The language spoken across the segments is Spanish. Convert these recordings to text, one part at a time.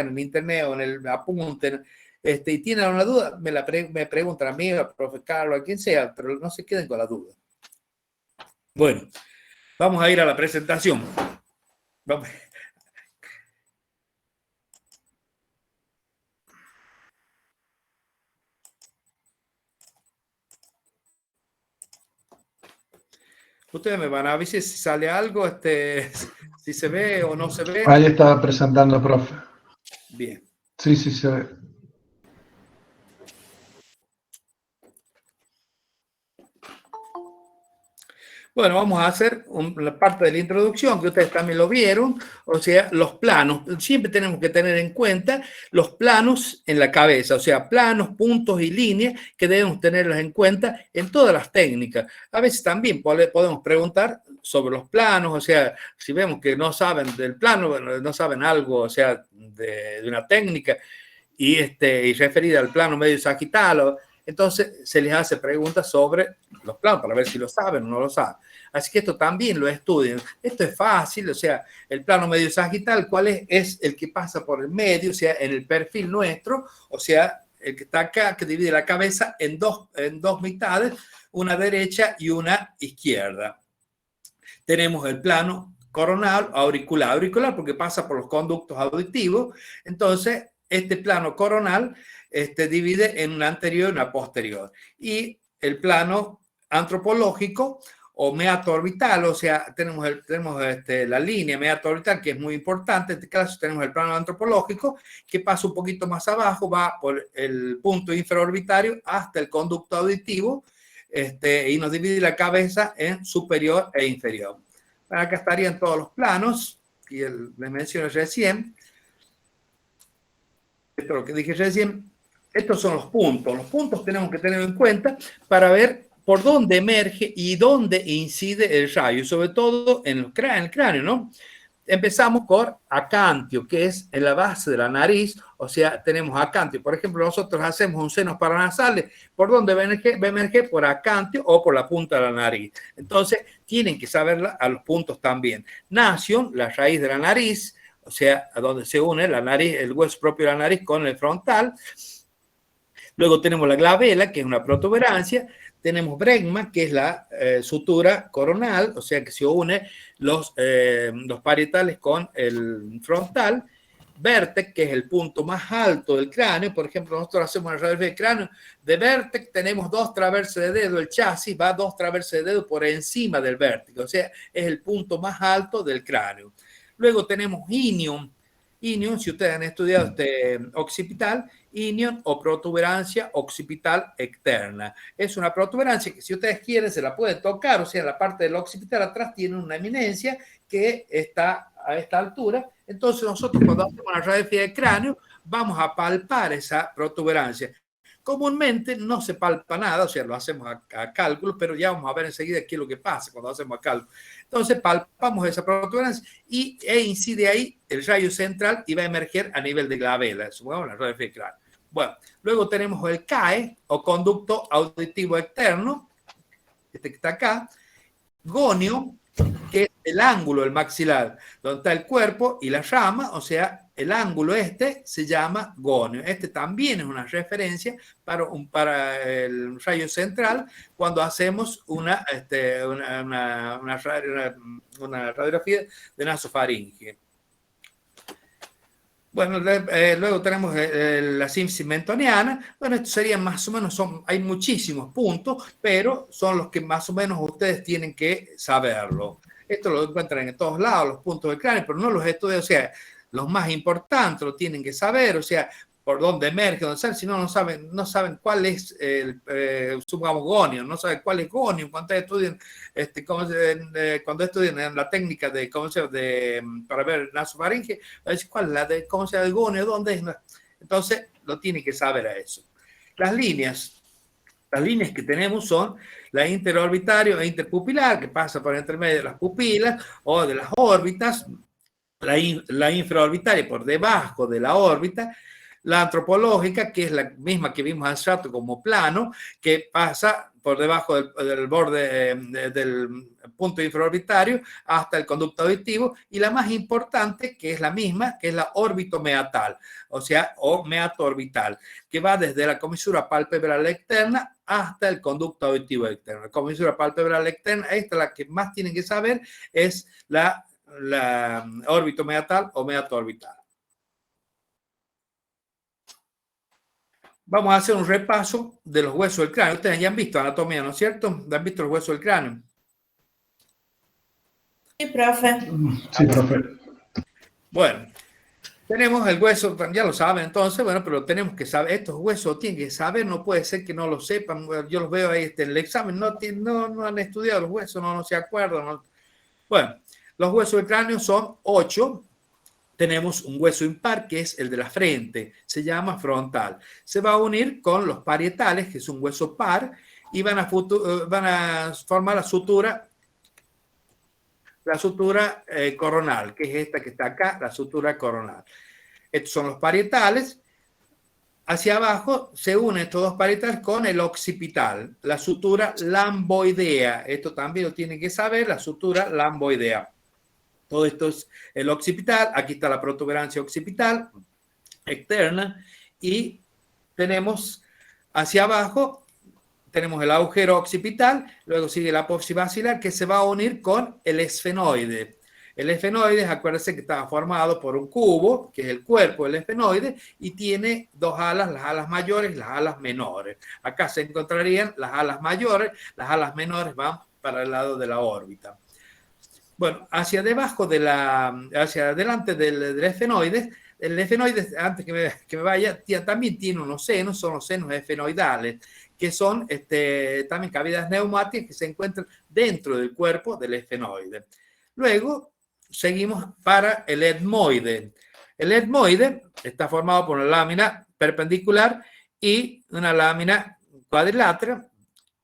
en internet o en el apunte, y tienen alguna duda, me preguntan a mí, al profe Carlos, a quien sea, pero no se queden con la duda. Bueno, vamos a ir a la presentación. Vamos. Ustedes me van a avisar si sale algo, si se ve o no se ve. Ahí está presentando, profe. Bien. Sí, sí se ve. Bueno, vamos a hacer la parte de la introducción, que ustedes también lo vieron, o sea, los planos. Siempre tenemos que tener en cuenta los planos en la cabeza, o sea, planos, puntos y líneas que debemos tenerlos en cuenta en todas las técnicas. A veces también podemos preguntar sobre los planos, o sea, si vemos que no saben del plano, no saben algo, o sea, de una técnica y referida al plano medio sagital, entonces se les hace preguntas sobre los planos para ver si lo saben o no lo saben. Así que esto también lo estudian. Esto es fácil, o sea, el plano medio sagital, ¿cuál es? Es el que pasa por el medio, o sea, en el perfil nuestro, o sea, el que está acá, que divide la cabeza en dos mitades, una derecha y una izquierda. Tenemos el plano coronal, auricular porque pasa por los conductos auditivos. Entonces, este plano coronal divide en una anterior y una posterior. Y el plano antropológico o meatorbital, o sea, tenemos la línea meatorbital, que es muy importante. En este caso tenemos el plano antropológico, que pasa un poquito más abajo, va por el punto infraorbitario hasta el conducto auditivo, y nos divide la cabeza en superior e inferior. Acá estarían todos los planos, y les mencioné recién. Esto es lo que dije recién. Estos son los puntos. Los puntos tenemos que tener en cuenta para ver por dónde emerge y dónde incide el rayo, sobre todo en el cráneo, ¿no? Empezamos por acantio, que es en la base de la nariz, o sea, tenemos acantio. Por ejemplo, nosotros hacemos un seno paranasal, ¿por dónde va a emerger? Por acantio o por la punta de la nariz. Entonces, tienen que saberla a los puntos también. Nación, la raíz de la nariz, o sea, a donde se une la nariz, el hueso propio de la nariz con el frontal. Luego tenemos la glabela, que es una protuberancia. Tenemos bregma, que es la sutura coronal, o sea que se une los parietales con el frontal. Vértex, que es el punto más alto del cráneo. Por ejemplo, nosotros hacemos el radiografía del cráneo. De vértex tenemos 2 traverses de dedo. El chasis va 2 traverses de dedo por encima del vértex. O sea, es el punto más alto del cráneo. Luego tenemos inium. Inium, si ustedes han estudiado occipital, inium o protuberancia occipital externa. Es una protuberancia que si ustedes quieren se la pueden tocar, o sea, la parte del occipital atrás tiene una eminencia que está a esta altura. Entonces nosotros cuando hacemos una radiografía de cráneo vamos a palpar esa protuberancia. Comúnmente no se palpa nada, o sea, lo hacemos a cálculo, pero ya vamos a ver enseguida qué es lo que pasa cuando hacemos a cálculo. Entonces palpamos esa protuberancia e incide ahí el rayo central y va a emerger a nivel de glabela, supongamos la radiografía de cráneo. Bueno, luego tenemos el CAE o conducto auditivo externo, este que está acá, gonio, que es el ángulo del maxilar, donde está el cuerpo y la rama, o sea, el ángulo se llama gonio. Este también es una referencia para el rayo central cuando hacemos una radiografía de nasofaringe. Bueno, luego tenemos la sínfisis mentoniana. Bueno, esto sería más o menos, hay muchísimos puntos, pero son los que más o menos ustedes tienen que saberlo. Esto lo encuentran en todos lados, los puntos del cráneo, pero no los estudian, o sea, los más importantes lo tienen que saber, o sea, por dónde emerge, dónde sale, si no, no saben cuál es supongamos gonio, no saben cuál es gonio, cuando estudian, cuando estudian en la técnica de, para ver nasofaringe, a decir cuál es la de, cómo se llama el gonio, dónde es, entonces lo tienen que saber a eso. Las líneas que tenemos son la interorbitario e interpupilar, que pasa por entre medio de las pupilas o de las órbitas, la infraorbitaria por debajo de la órbita, La antropológica, que es la misma que vimos hace rato como plano, que pasa por debajo del borde del punto infraorbitario hasta el conducto auditivo, y la más importante, que es la misma, que es la órbito-meatal, o sea, o meato-orbital, que va desde la comisura palpebral externa hasta el conducto auditivo externo. La comisura palpebral externa, esta la que más tienen que saber, es la órbito-meatal o meato-orbital. Vamos a hacer un repaso de los huesos del cráneo. Ustedes ya han visto anatomía, ¿no es cierto? ¿Han visto los huesos del cráneo? Sí, profe. Sí, profe. Bueno, tenemos el hueso, ya lo saben entonces, bueno, pero tenemos que saber, estos huesos tienen que saber, no puede ser que no lo sepan. Yo los veo ahí en el examen, no han estudiado los huesos, no se acuerdan. No. Bueno, los huesos del cráneo son 8. Tenemos un hueso impar, que es el de la frente, se llama frontal. Se va a unir con los parietales, que es un hueso par, y van a formar la sutura coronal, que es esta que está acá, la sutura coronal. Estos son los parietales. Hacia abajo se unen estos dos parietales con el occipital, la sutura lamboidea. Esto también lo tienen que saber, la sutura lamboidea. Todo esto es el occipital. Aquí está la protuberancia occipital externa y tenemos hacia abajo, tenemos el agujero occipital, luego sigue la apófisis basilar que se va a unir con el esfenoide. El esfenoide, acuérdense que estaba formado por un cubo, que es el cuerpo del esfenoide, y tiene dos alas, las alas mayores y las alas menores. Acá se encontrarían las alas mayores, las alas menores van para el lado de la órbita. Bueno, hacia adelante del esfenoide, el esfenoide, antes que me vaya, también tiene unos senos, son los senos esfenoidales, que son también cavidades neumáticas que se encuentran dentro del cuerpo del esfenoide. Luego, seguimos para el etmoide. El etmoide está formado por una lámina perpendicular y una lámina cuadrilátera,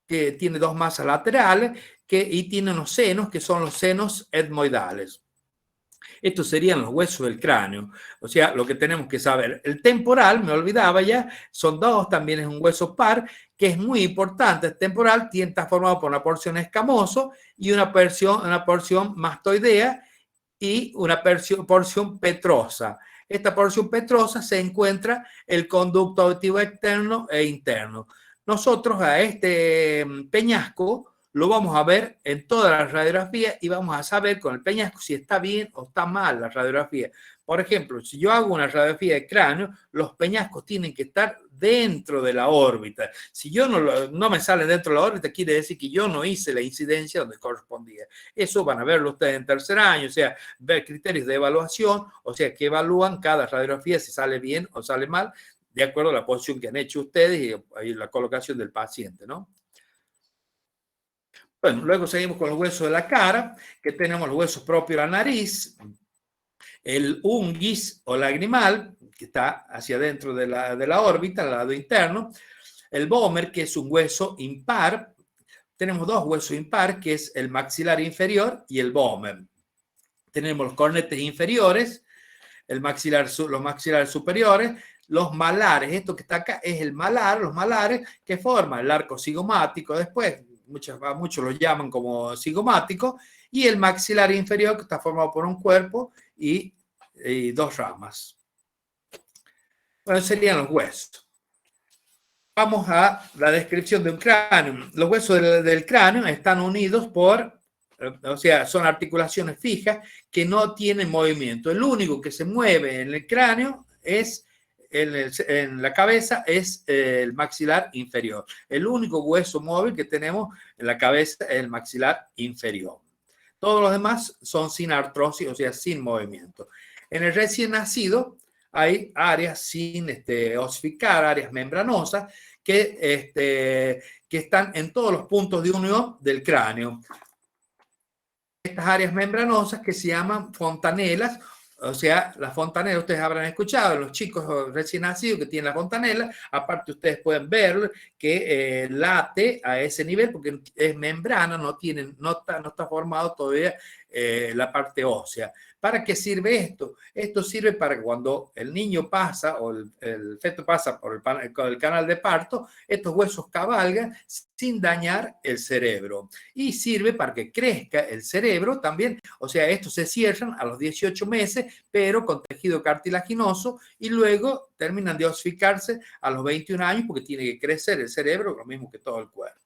que tiene dos masas laterales y tiene unos senos que son los senos etmoidales. Estos serían los huesos del cráneo, o sea, lo que tenemos que saber. El temporal, me olvidaba ya, son dos, también es un hueso par, que es muy importante. El temporal está formado por una porción escamoso y una porción mastoidea y una porción petrosa. Esta porción petrosa se encuentra el conducto auditivo externo e interno. Nosotros a este peñasco lo vamos a ver en toda la radiografía y vamos a saber con el peñasco si está bien o está mal la radiografía. Por ejemplo, si yo hago una radiografía de cráneo, los peñascos tienen que estar dentro de la órbita. Si yo no me sale dentro de la órbita, quiere decir que yo no hice la incidencia donde correspondía. Eso van a verlo ustedes en tercer año, o sea, ver criterios de evaluación, o sea, que evalúan cada radiografía si sale bien o sale mal, de acuerdo a la posición que han hecho ustedes y la colocación del paciente, ¿no? Bueno, luego seguimos con los huesos de la cara, que tenemos los huesos propios de la nariz, el ungis o lagrimal, que está hacia adentro de la órbita, al lado interno, el vomer, que es un hueso impar. Tenemos dos huesos impar, que es el maxilar inferior y el vomer. Tenemos los cornetes inferiores, los maxilares superiores, los malares. Esto que está acá es el malar, los malares que forman el arco cigomático. Después, muchos lo llaman como cigomático, y el maxilar inferior, que está formado por un cuerpo y dos ramas. Bueno, serían los huesos. Vamos a la descripción de un cráneo. Los huesos del cráneo están unidos o sea, son articulaciones fijas que no tienen movimiento. El único que se mueve en el cráneo en la cabeza es el maxilar inferior. El único hueso móvil que tenemos en la cabeza es el maxilar inferior. Todos los demás son sin artrosis, o sea, sin movimiento. En el recién nacido hay áreas sin osificar, áreas membranosas que están en todos los puntos de unión del cráneo. Estas áreas membranosas que se llaman fontanelas, o sea, las fontanelas ustedes habrán escuchado, los chicos recién nacidos que tienen la fontanela, aparte ustedes pueden ver que late a ese nivel porque es membrana, no está formado todavía la parte ósea. ¿Para qué sirve esto? Esto sirve para que cuando el niño pasa o el feto pasa por el canal de parto, estos huesos cabalgan sin dañar el cerebro. Y sirve para que crezca el cerebro también. O sea, estos se cierran a los 18 meses, pero con tejido cartilaginoso, y luego terminan de osificarse a los 21 años porque tiene que crecer el cerebro, lo mismo que todo el cuerpo.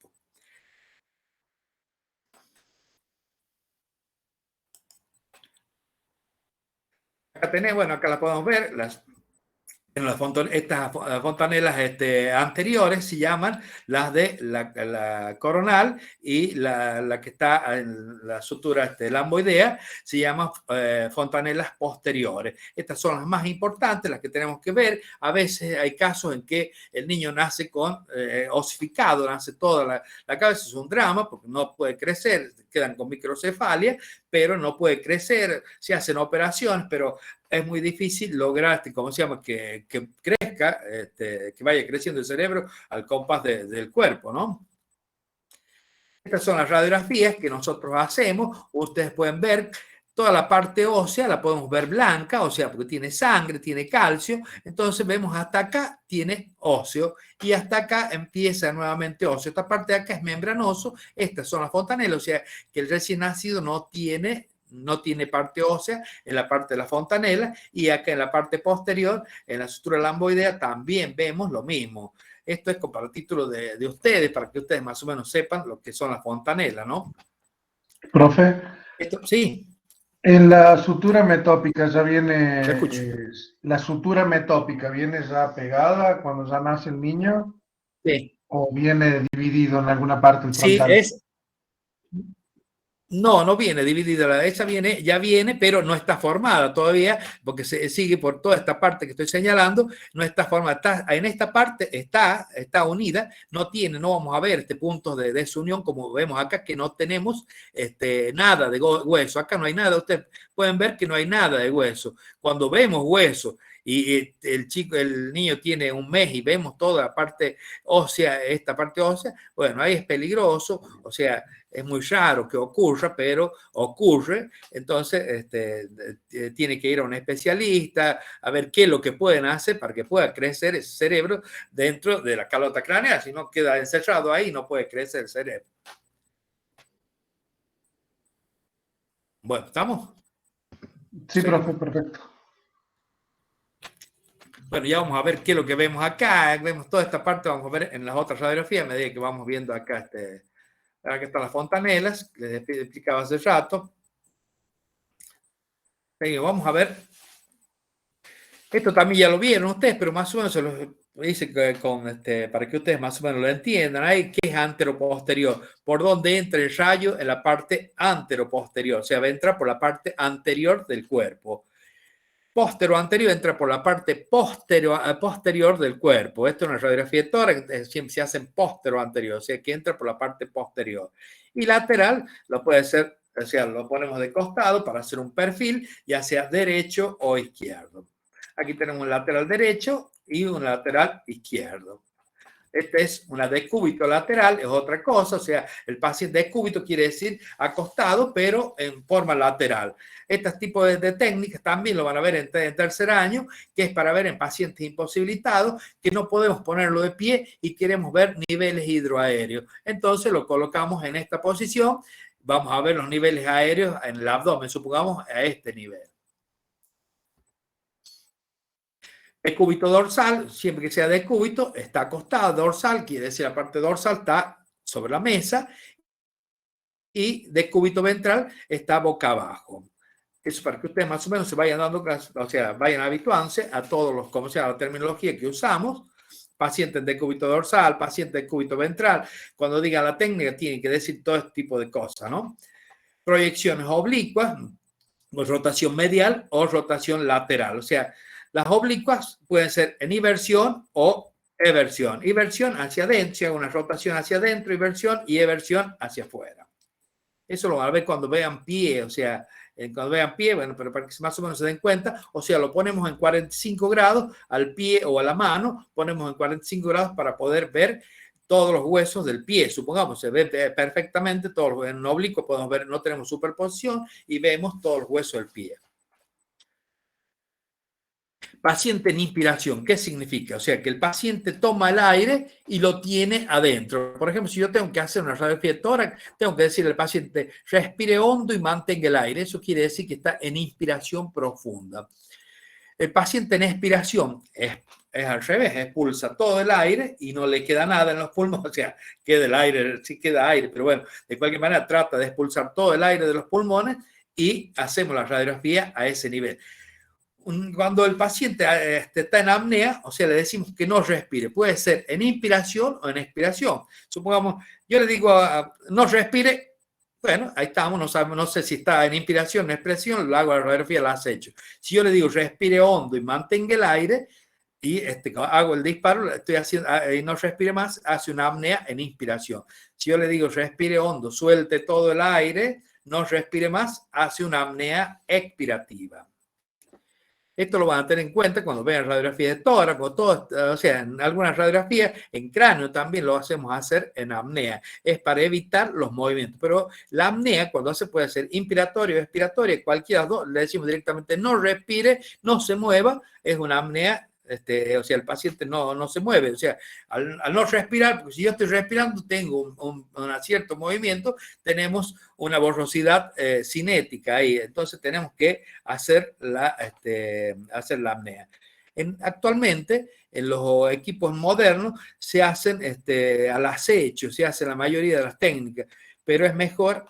Acá tenemos, bueno, acá la podemos ver, estas fontanelas anteriores se llaman las de la coronal, y la que está en la sutura lamboidea se llama fontanelas posteriores. Estas son las más importantes, las que tenemos que ver. A veces hay casos en que el niño nace con osificado, nace toda la cabeza, es un drama porque no puede crecer, quedan con microcefalia, pero no puede crecer, se hacen operaciones, pero es muy difícil lograr, ¿cómo se llama?, que crezca, que vaya creciendo el cerebro al compás del cuerpo, ¿no? Estas son las radiografías que nosotros hacemos. Ustedes pueden ver toda la parte ósea, la podemos ver blanca, o sea, porque tiene sangre, tiene calcio. Entonces vemos hasta acá tiene óseo y hasta acá empieza nuevamente óseo. Esta parte de acá es membranoso. Estas son las fontanelas, o sea, que el recién nacido no tiene parte ósea en la parte de la fontanela, y acá en la parte posterior, en la sutura lamboidea, también vemos lo mismo. Esto es para el título de ustedes, para que ustedes más o menos sepan lo que son las fontanelas, ¿no? Profe, Sí. en la sutura metópica ya viene, La sutura metópica viene ya pegada cuando ya nace el niño, sí. ¿O viene dividido en alguna parte el frontal? Sí, no viene dividida, esa ya viene, pero no está formada todavía, porque se sigue por toda esta parte que estoy señalando, no está formada, en esta parte está unida, no vamos a ver puntos de desunión como vemos acá, que no tenemos nada de hueso, acá no hay nada, ustedes pueden ver que no hay nada de hueso. Cuando vemos hueso y el niño tiene un mes y vemos toda la parte ósea, esta parte ósea, bueno, ahí es peligroso, o sea, es muy raro que ocurra, pero ocurre. Entonces, tiene que ir a un especialista a ver qué es lo que pueden hacer para que pueda crecer ese cerebro dentro de la calota craneal. Si no, queda encerrado ahí y no puede crecer el cerebro. Bueno, ¿estamos? Sí, profe, perfecto. Bueno, ya vamos a ver qué es lo que vemos acá. Vemos toda esta parte, vamos a ver en las otras radiografías a medida que vamos viendo acá aquí están las fontanelas, les explicaba hace rato. Vamos a ver. Esto también ya lo vieron ustedes, pero más o menos se los dice para que ustedes más o menos lo entiendan. Ahí, ¿qué es anteroposterior? ¿Por dónde entra el rayo? En la parte anteroposterior. O sea, va a entrar por la parte anterior del cuerpo. Postero-anterior entra por la parte posterior del cuerpo. Esto es una radiografía de tórax, siempre se hace postero-anterior, o sea que entra por la parte posterior. Y lateral lo puede ser, o sea, lo ponemos de costado para hacer un perfil, ya sea derecho o izquierdo. Aquí tenemos un lateral derecho y un lateral izquierdo. Esta es una decúbito lateral, es otra cosa, o sea, el paciente decúbito quiere decir acostado, pero en forma lateral. Este tipo de técnicas también lo van a ver en tercer año, que es para ver en pacientes imposibilitados, que no podemos ponerlo de pie y queremos ver niveles hidroaéreos. Entonces lo colocamos en esta posición, vamos a ver los niveles aéreos en el abdomen, supongamos a este nivel. Decúbito dorsal, siempre que sea decúbito, está acostado. Dorsal quiere decir la parte dorsal está sobre la mesa, y decúbito ventral está boca abajo. Eso para que ustedes más o menos se vayan dando, o sea, vayan habituándose a todos los, como sea la terminología que usamos. Paciente en decúbito dorsal, paciente en decúbito ventral. Cuando digan la técnica, tienen que decir todo este tipo de cosas, ¿no? Proyecciones oblicuas, o rotación medial o rotación lateral. O sea, las oblicuas pueden ser en inversión o eversión. Inversión hacia adentro, una rotación hacia adentro, inversión, y eversión hacia afuera. Eso lo van a ver cuando vean pie, o sea, cuando vean pie, bueno, pero para que más o menos se den cuenta, o sea, lo ponemos en 45 grados al pie o a la mano, ponemos en 45 grados para poder ver todos los huesos del pie. Supongamos, se ve perfectamente todos los, en un oblicuo podemos ver, no tenemos superposición y vemos todos los huesos del pie. Paciente en inspiración, ¿qué significa? O sea, que el paciente toma el aire y lo tiene adentro. Por ejemplo, si yo tengo que hacer una radiografía de tórax, tengo que decirle al paciente, respire hondo y mantenga el aire. Eso quiere decir que está en inspiración profunda. El paciente en expiración es al revés, expulsa todo el aire y no le queda nada en los pulmones, o sea, queda el aire, sí queda aire, pero bueno, de cualquier manera trata de expulsar todo el aire de los pulmones y hacemos la radiografía a ese nivel. Cuando el paciente está en apnea, o sea, le decimos que no respire, puede ser en inspiración o en expiración. Supongamos, yo le digo no respire, bueno, ahí estamos, no sabemos, no sé si está en inspiración o en expresión, lo hago la radiografía, la has hecho. Si yo le digo respire hondo y mantenga el aire, y hago el disparo, estoy haciendo, y no respire más, hace una apnea en inspiración. Si yo le digo respire hondo, suelte todo el aire, no respire más, hace una apnea expirativa. Esto lo van a tener en cuenta cuando vean radiografías de tórax, o sea, en algunas radiografías, en cráneo también lo hacemos hacer en apnea. Es para evitar los movimientos. Pero la apnea, cuando se puede hacer inspiratoria o expiratoria, cualquiera de las dos, le decimos directamente no respire, no se mueva, es una apnea. O sea, el paciente no se mueve, o sea, al no respirar, porque si yo estoy respirando, tengo un cierto movimiento, tenemos una borrosidad cinética ahí, entonces tenemos que hacer la apnea. Actualmente, en los equipos modernos, se hacen al acecho, se hace la mayoría de las técnicas, pero es mejor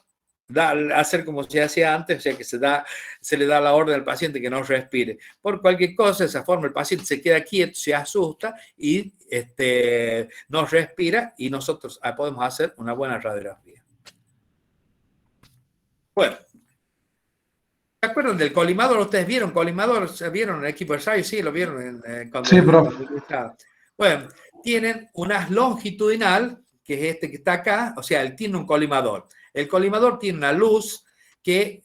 hacer como se hacía antes, o sea, que se le da la orden al paciente que no respire. Por cualquier cosa, de esa forma el paciente se queda quieto, se asusta y no respira y nosotros podemos hacer una buena radiografía. Bueno, ¿se acuerdan del colimador? ¿Ustedes vieron colimador? ¿Vieron el equipo de ensayo? Sí, lo vieron cuando... Sí, profe. Bueno, tienen un haz longitudinal, que es este que está acá, o sea, él tiene un colimador. El colimador tiene una luz que,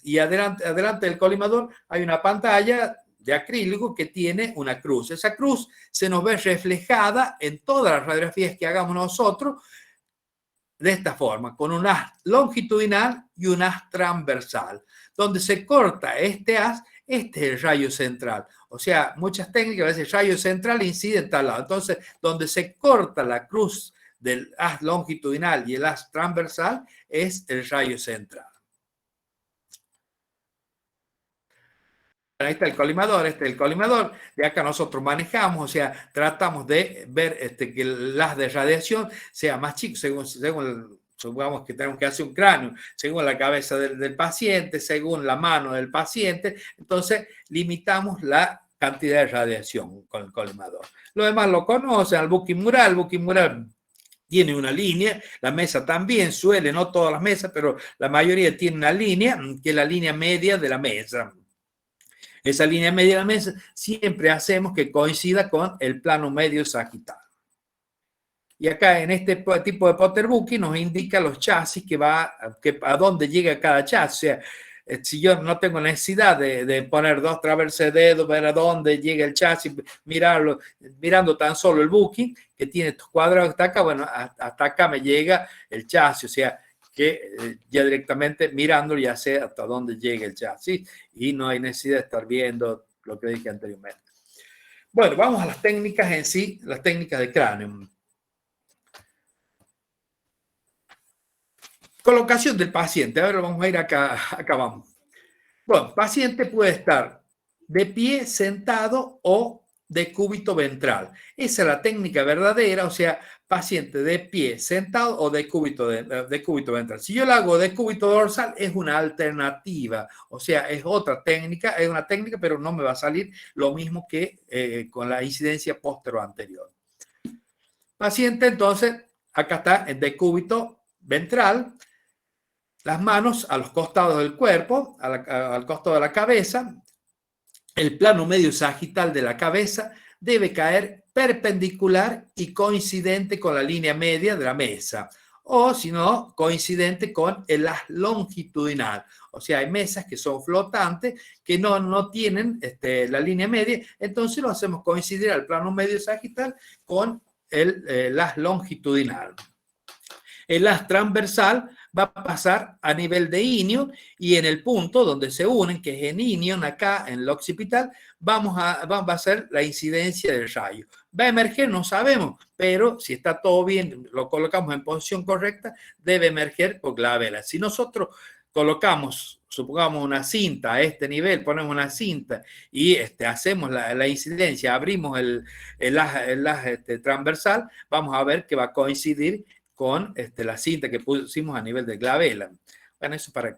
y adelante del colimador hay una pantalla de acrílico que tiene una cruz. Esa cruz se nos ve reflejada en todas las radiografías que hagamos nosotros de esta forma, con un haz longitudinal y un haz transversal. Donde se corta este haz, este es el rayo central. O sea, muchas técnicas, a veces el rayo central incide en tal lado. Entonces, donde se corta la cruz del haz longitudinal y el haz transversal es el rayo central. Ahí está el colimador, este es el colimador. De acá nosotros manejamos, o sea, tratamos de ver que el haz de radiación sea más chico, según supongamos que tenemos que hacer un cráneo, según la cabeza del paciente, según la mano del paciente. Entonces, limitamos la cantidad de radiación con el colimador. Lo demás lo conocen, el booking mural. El booking mural tiene una línea, la mesa también suele, no todas las mesas, pero la mayoría tiene una línea, que es la línea media de la mesa. Esa línea media de la mesa siempre hacemos que coincida con el plano medio sagital. Y acá en este tipo de Potter Booking nos indica los chasis a dónde llega cada chasis. O sea, si yo no tengo necesidad de poner dos traverses de dedo, ver a dónde llega el chasis, mirando tan solo el booking, que tiene estos cuadrados hasta acá, bueno, hasta acá me llega el chasis, o sea, que ya directamente mirándolo ya sé hasta dónde llega el chasis y no hay necesidad de estar viendo lo que dije anteriormente. Bueno, vamos a las técnicas en sí, las técnicas de cráneo. Colocación del paciente. Ahora vamos a ir acá vamos. Bueno, paciente puede estar de pie, sentado o de cúbito ventral. Esa es la técnica verdadera, o sea, paciente de pie, sentado o de cúbito ventral. Si yo lo hago de cúbito dorsal, es una alternativa, o sea, es otra técnica, es una técnica, pero no me va a salir lo mismo que con la incidencia postero anterior. Paciente, entonces, acá está en decúbito ventral, las manos a los costados del cuerpo, al costado de la cabeza. El plano medio sagital de la cabeza debe caer perpendicular y coincidente con la línea media de la mesa, o si no, coincidente con el haz longitudinal. O sea, hay mesas que son flotantes, que no tienen la línea media, entonces lo hacemos coincidir al plano medio sagital con el haz longitudinal. El haz transversal va a pasar a nivel de inion y en el punto donde se unen, que es en inion, acá en el occipital, va a ser la incidencia del rayo. ¿Va a emerger? No sabemos, pero si está todo bien, lo colocamos en posición correcta, debe emerger por glabela. Si nosotros colocamos, supongamos una cinta a este nivel, ponemos una cinta y hacemos la incidencia, abrimos el haz transversal, vamos a ver que va a coincidir con la cinta que pusimos a nivel de glabela. Bueno, eso para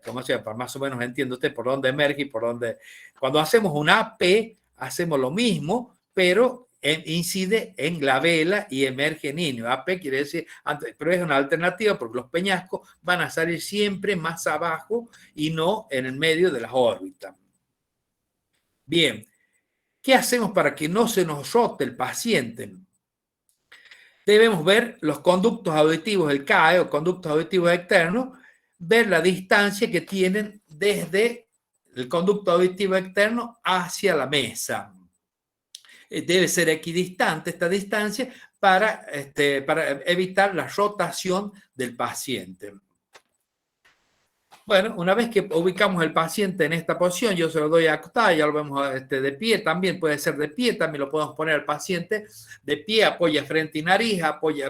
más o menos entiende usted por dónde emerge y por dónde... Cuando hacemos un AP, hacemos lo mismo, pero incide en glabela y emerge en inion. AP quiere decir, pero es una alternativa porque los peñascos van a salir siempre más abajo y no en el medio de las órbitas. Bien, ¿qué hacemos para que no se nos rote el paciente? Debemos ver los conductos auditivos del CAE o conductos auditivos externos, ver la distancia que tienen desde el conducto auditivo externo hacia la mesa. Debe ser equidistante esta distancia para evitar la rotación del paciente. Bueno, una vez que ubicamos el paciente en esta posición, yo se lo doy acostado, ya lo vemos de pie, también puede ser de pie, también lo podemos poner al paciente de pie, apoya frente y nariz,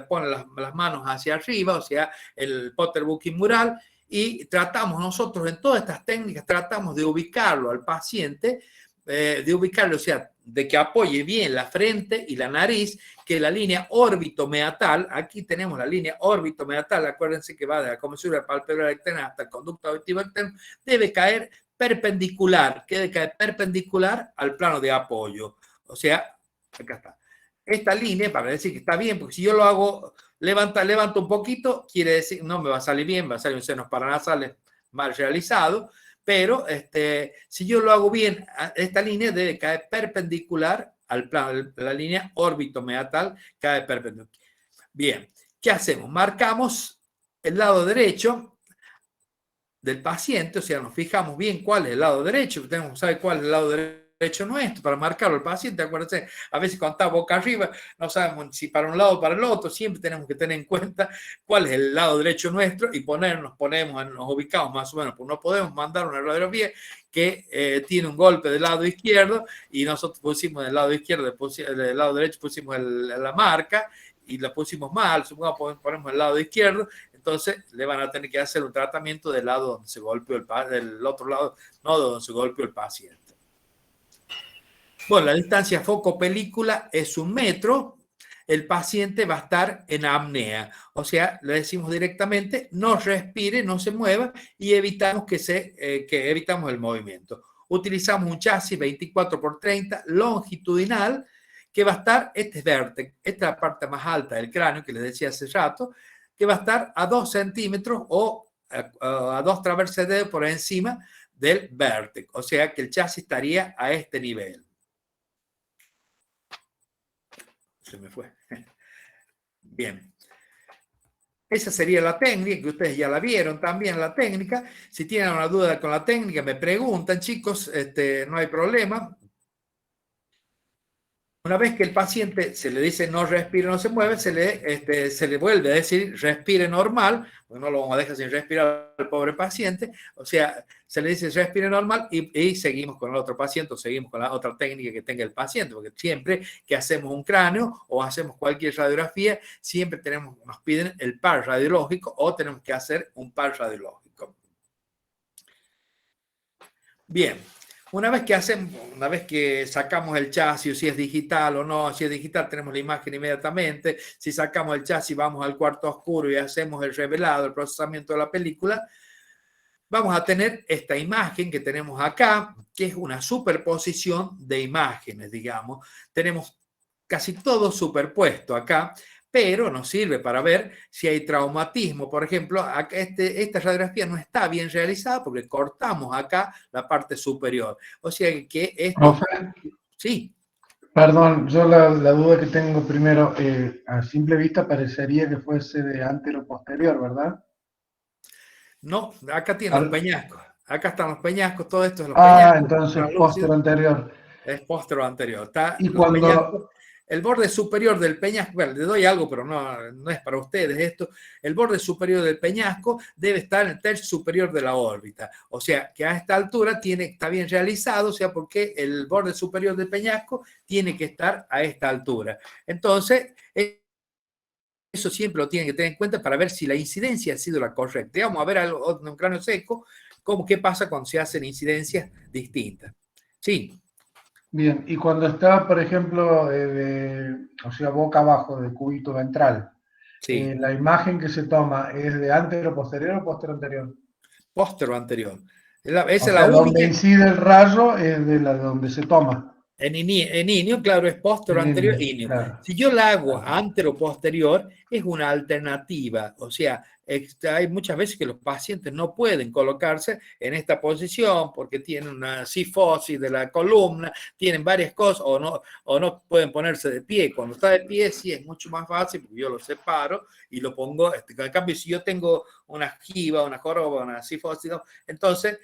pone las manos hacia arriba, o sea, el Potterbucking mural, y tratamos nosotros en todas estas técnicas, tratamos de ubicarlo al paciente, o sea, de que apoye bien la frente y la nariz, que la línea órbito-meatal, aquí tenemos la línea órbito-meatal, acuérdense que va de la comisura palpebral externa hasta el conducto auditivo externo, debe caer perpendicular, que debe caer perpendicular al plano de apoyo. O sea, acá está. Esta línea, para decir que está bien, porque si yo lo hago, levanto un poquito, quiere decir, no me va a salir bien, va a salir un seno paranasal mal realizado, pero si yo lo hago bien, esta línea debe caer perpendicular al plano, la línea órbito-meatal cae perpendicular. Bien, ¿qué hacemos? Marcamos el lado derecho del paciente, o sea, nos fijamos bien cuál es el lado derecho, tenemos que saber cuál es el lado derecho nuestro para marcarlo al paciente. Acuérdense, a veces cuando está boca arriba no sabemos si para un lado o para el otro, siempre tenemos que tener en cuenta cuál es el lado derecho nuestro y nos ubicamos más o menos, porque no podemos mandar una radiografía que tiene un golpe del lado izquierdo y nosotros pusimos del lado izquierdo, del lado derecho pusimos la marca y la pusimos mal, supongamos ponemos el lado izquierdo, entonces le van a tener que hacer un tratamiento del lado donde se golpeó del otro lado, no de donde se golpeó el paciente. Bueno, la distancia foco-película es 1 metro. El paciente va a estar en apnea. O sea, le decimos directamente, no respire, no se mueva y evitamos evitamos el movimiento. Utilizamos un chasis 24x30 longitudinal que va a estar, este es vértex, esta es la parte más alta del cráneo que les decía hace rato, que va a estar a 2 centímetros o a 2 traverses de dedo por encima del vértex. O sea que el chasis estaría a este nivel. Se me fue. Bien. Esa sería la técnica, que ustedes ya la vieron también, la técnica. Si tienen una duda con la técnica, me preguntan, chicos, no hay problema. Una vez que el paciente se le dice no respire, no se mueve, se le vuelve a decir respire normal, porque no lo vamos a dejar sin respirar al pobre paciente, o sea, se le dice respire normal y seguimos con el otro paciente o seguimos con la otra técnica que tenga el paciente, porque siempre que hacemos un cráneo o hacemos cualquier radiografía, siempre nos piden el par radiológico o tenemos que hacer un par radiológico. Bien. Una vez que sacamos el chasis, si es digital o no, si es digital tenemos la imagen inmediatamente, si sacamos el chasis vamos al cuarto oscuro y hacemos el revelado, el procesamiento de la película, vamos a tener esta imagen que tenemos acá, que es una superposición de imágenes, digamos. Tenemos casi todo superpuesto acá, pero nos sirve para ver si hay traumatismo. Por ejemplo, esta radiografía no está bien realizada porque cortamos acá la parte superior. O sea que esto... Sí. Perdón, yo la duda que tengo primero, a simple vista parecería que fuese de antero-posterior, ¿verdad? No, acá tienen los peñascos. Acá están los peñascos, todo esto es los peñascos. Entonces póstero anterior. Es póstero anterior. Está Y los peñascos el borde superior del peñasco, bueno, le doy algo, pero no es para ustedes esto, el borde superior del peñasco debe estar en el tercio superior de la órbita, o sea, que a esta altura está bien realizado, o sea, porque el borde superior del peñasco tiene que estar a esta altura. Entonces, eso siempre lo tienen que tener en cuenta para ver si la incidencia ha sido la correcta. Y vamos a ver algo en un cráneo seco, qué pasa cuando se hacen incidencias distintas. Sí. Bien, y cuando está, por ejemplo, o sea, boca abajo del cúbito ventral, Sí. la imagen que se toma es de antero posterior o posterior anterior. Póstero anterior. Esa O es la sea, donde única. incide el rayo es de la donde se toma. En inio, claro, es póstero En anterior, línea, inio. claro. Si yo la hago Claro. antero posterior, es una alternativa. O sea, hay muchas veces que los pacientes no pueden colocarse en esta posición porque tienen una cifosis de la columna, tienen varias cosas, o no pueden ponerse de pie. Cuando está de pie, sí es mucho más fácil, porque yo lo separo y lo pongo. En cambio, si yo tengo una jiba, una joroba, una cifosis, ¿no? Entonces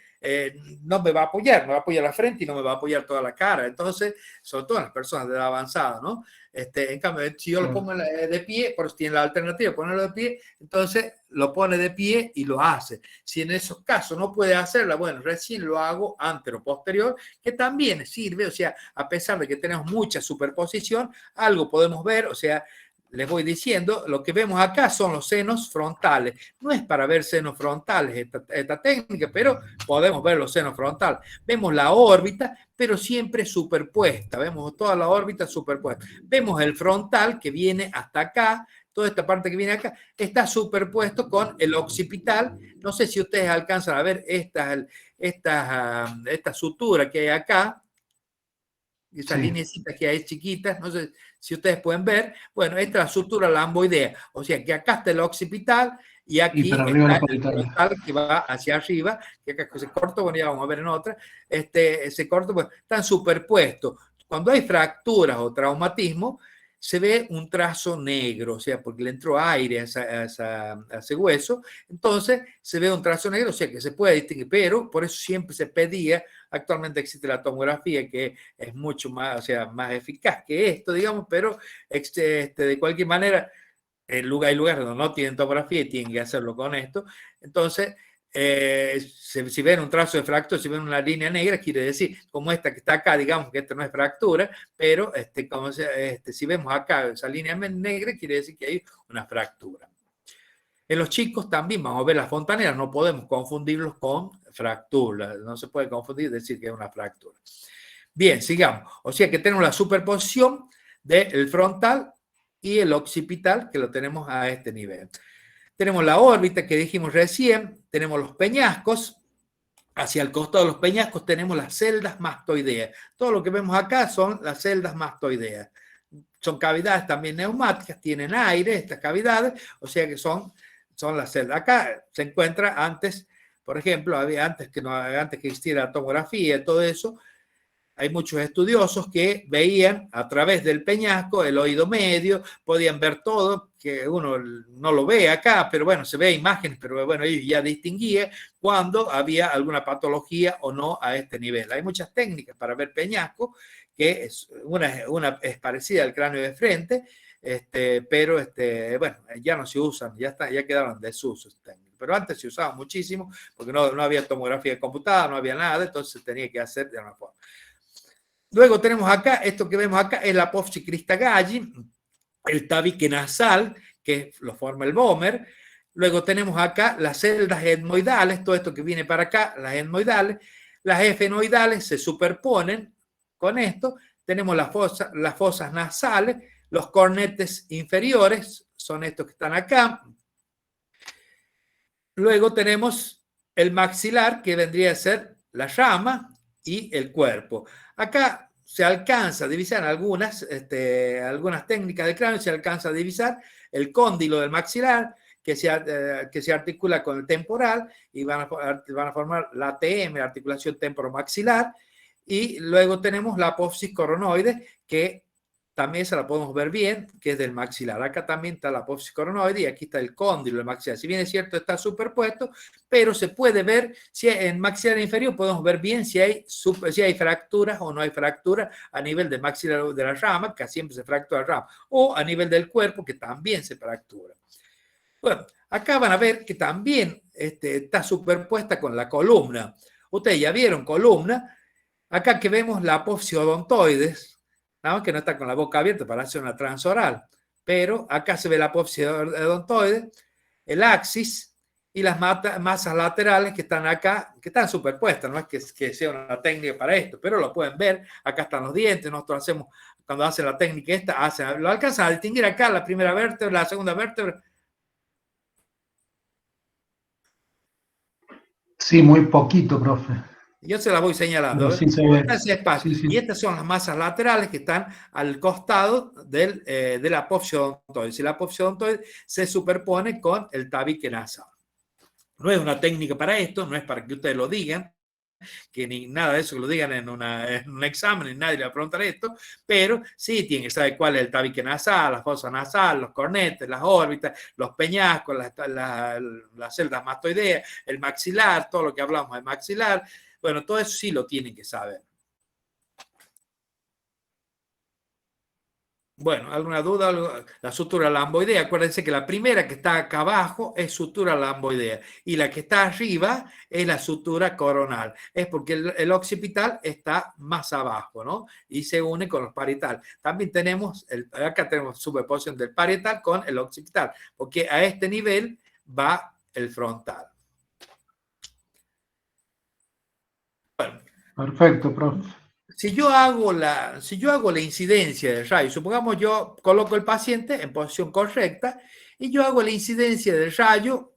no me va a apoyar, me va a apoyar la frente y no me va a apoyar toda la cara. Entonces, sobre todo en las personas de edad avanzada, ¿no? En cambio, si yo lo pongo de pie, por eso tiene la alternativa de ponerlo de pie, entonces lo pone de pie y lo hace. Si en esos casos no puede hacerla, bueno, recién lo hago antero-posterior, que también sirve, o sea, a pesar de que tenemos mucha superposición, algo podemos ver, o sea, les voy diciendo, lo que vemos acá son los senos frontales. No es para ver senos frontales esta técnica, pero podemos ver los senos frontales. Vemos la órbita, pero siempre superpuesta. Vemos toda la órbita superpuesta. Vemos el frontal que viene hasta acá, toda esta parte que viene acá, está superpuesto con el occipital. No sé si ustedes alcanzan a ver esta sutura que hay acá, esas Sí. líneas que hay chiquitas, no sé si ustedes pueden ver, bueno, esta es la sutura lamboidea, o sea que acá está el occipital y Y aquí para arriba está los el parietales. frontal que va hacia arriba, que acá se corta, bueno, ya vamos a ver en otra, ese corto, pues, están superpuestos. Cuando hay fracturas o traumatismo, se ve un trazo negro, o sea, porque le entró aire a ese hueso, entonces se ve un trazo negro, o sea, que se puede distinguir, pero por eso siempre se pedía, actualmente existe la tomografía que es mucho más, o sea, más eficaz que esto, digamos, pero de cualquier manera, hay lugares donde no tienen tomografía y tienen que hacerlo con esto, entonces si ven un trazo de fractura, si ven una línea negra, quiere decir, como esta que está acá, digamos que esta no es fractura, pero si vemos acá esa línea negra, quiere decir que hay una fractura. En los chicos también vamos a ver las fontaneras, no podemos confundirlos con fracturas, no se puede confundir decir que es una fractura. Bien, sigamos. O sea que tenemos la superposición del frontal y el occipital, que lo tenemos a este nivel. Tenemos la órbita que dijimos recién, tenemos los peñascos, hacia el costado de los peñascos tenemos las celdas mastoideas. Todo lo que vemos acá son las celdas mastoideas. Son cavidades también neumáticas, tienen aire estas cavidades, o sea que son las celdas. Acá se encuentra antes, por ejemplo, antes que existiera la tomografía y todo eso, hay muchos estudiosos que veían a través del peñasco el oído medio, podían ver todo, que uno no lo ve acá, pero bueno, se ve imágenes, pero bueno, ellos ya distinguían cuando había alguna patología o no a este nivel. Hay muchas técnicas para ver peñasco, que una es parecida al cráneo de frente, pero bueno, ya no se usan, ya quedaron en desuso. Pero antes se usaba muchísimo, porque no había tomografía computada, no había nada, entonces se tenía que hacer de una forma. Luego tenemos acá, esto que vemos acá es la apófisis Christagagi, el tabique nasal, que lo forma el Bomer. Luego tenemos acá las celdas etmoidales, todo esto que viene para acá, las etmoidales. Las efenoidales se superponen con esto. Tenemos las fosas nasales, los cornetes inferiores, son estos que están acá. Luego tenemos el maxilar, que vendría a ser la rama y el cuerpo. Acá se alcanza a divisar algunas técnicas de cráneo, se alcanza a divisar el cóndilo del maxilar, que se articula con el temporal y van a formar la ATM, la articulación temporomaxilar, y luego tenemos la apófisis coronoide, que también esa la podemos ver bien, que es del maxilar. Acá también está la apófisis coronoide y aquí está el cóndilo del maxilar. Si bien es cierto, está superpuesto, pero se puede ver, si en maxilar inferior podemos ver bien si hay fracturas o no hay fracturas a nivel del maxilar de la rama, que siempre se fractura la rama, o a nivel del cuerpo, que también se fractura. Bueno, acá van a ver que también está superpuesta con la columna. Ustedes ya vieron columna. Acá que vemos la apófisis odontoides, nada más que no está con la boca abierta para hacer una transoral, pero acá se ve la apófisis odontoides, el axis y las masas laterales que están acá, que están superpuestas. No es que sea una técnica para esto, pero lo pueden ver. Acá están los dientes. Nosotros hacemos, cuando hacen la técnica esta, lo alcanzan a distinguir acá la primera vértebra, la segunda vértebra. Sí, muy poquito, profe. Yo se las voy señalando. Sí se ve. Sí, sí. Y estas son las masas laterales que están al costado de la apófisis odontoide. Si la apófisis odontoide se superpone con el tabique nasal. No es una técnica para esto, no es para que ustedes lo digan, que ni nada de eso que lo digan en un examen, ni nadie le va a preguntar esto, pero sí tienen que saber cuál es el tabique nasal, la fosa nasal, los cornetes, las órbitas, los peñascos, las celdas mastoideas, el maxilar, todo lo que hablamos de maxilar. Bueno, todo eso sí lo tienen que saber. Bueno, ¿alguna duda? La sutura lamboidea, acuérdense que la primera que está acá abajo es sutura lamboidea y la que está arriba es la sutura coronal. Es porque el occipital está más abajo, ¿no? Y se une con los parietal. También tenemos, acá tenemos superposición del parietal con el occipital, porque a este nivel va el frontal. Bueno. Perfecto, profe. Si yo hago la incidencia del rayo, supongamos yo coloco el paciente en posición correcta y yo hago la incidencia del rayo